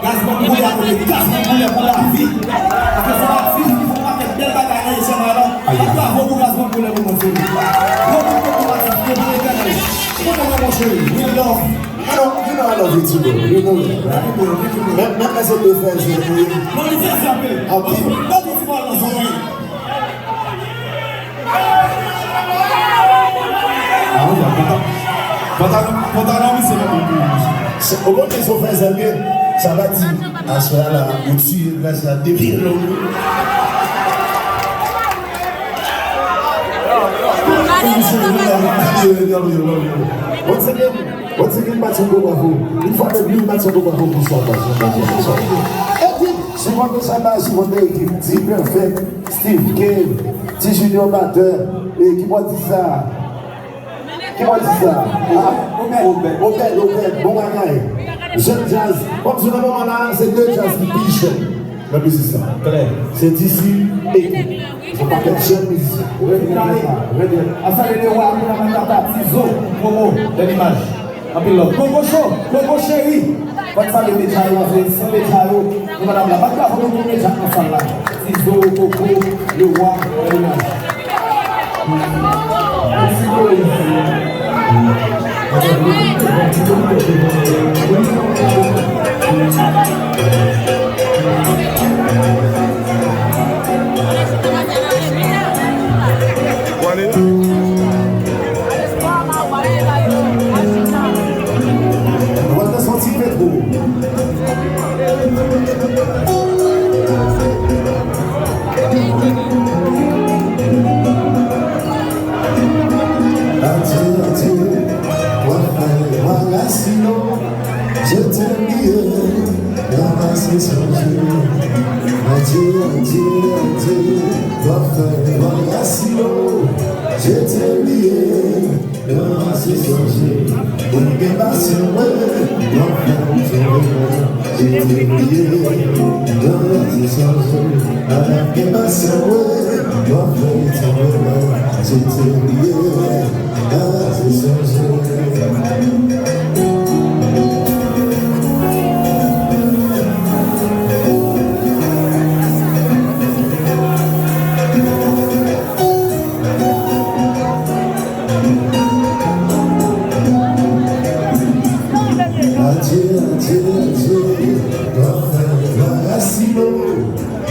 Gazman pour la vie, gazman pour la vie. Parce que c'est la vie qui faut pas mettre belle bagarre et c'est malin. Bravo pour gazman pour la vie, mon chéri. Bravo pour la vie, mon chéri. We love. You know I love you too, bro. You know that. Même as a defense, you know. Non, il fait ça, mais. Ok. Pas de football dans son vie. Ah oui, pantalon, c'est le Au moment qu'ils sont faits amis, ça va dire, à ce moment-là, au-dessus, là, ça débile. Once again, Mathieu Bako. Une fois de plus, Mathieu Bako pour son et puis, souvent que ça va, souvent l'équipe, T Perfect, Steve Cave, T Junior Batteur, et qui m'a dit ça? Qui m'a dit ça? Obed, bon bagaille. Jeune jazz. Comme ce moment-là, c'est deux jazz qui pichent. La musique, c'est ça. C'est d'ici et il ne faut pas qu'être jeune musicien. Afin de les voir, on a un tata, ciseaux, promo, de l'image. Congo chaud, Congo chéri. Quand ça les médias, on fait sans médias, nous madame la bagarre, on va médias ensemble là. Ciseaux, Coco, le roi, de l'image. Je t'aime mieux, dans ma session. Adieu, adieu, adieu, parfait, voilà silo. Je t'aime mieux, dans ma session. On ne pas se voir, je t'aime mieux, dans ma session. On ne pas se voir, je t'aime mieux, dans ma session.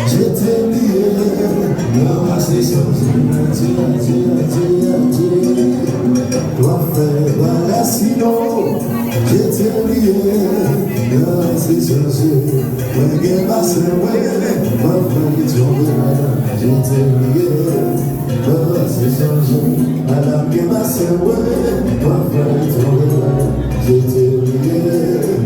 Je t'ai lié dans ma session. Toi frère, voilà sinon. Je t'ai lié dans ma session. Regarde ma sœur, ma frère, tu vois. Je t'ai lié dans ma session. Madame, ma sœur, ma frère, tu vois. Je t'ai lié.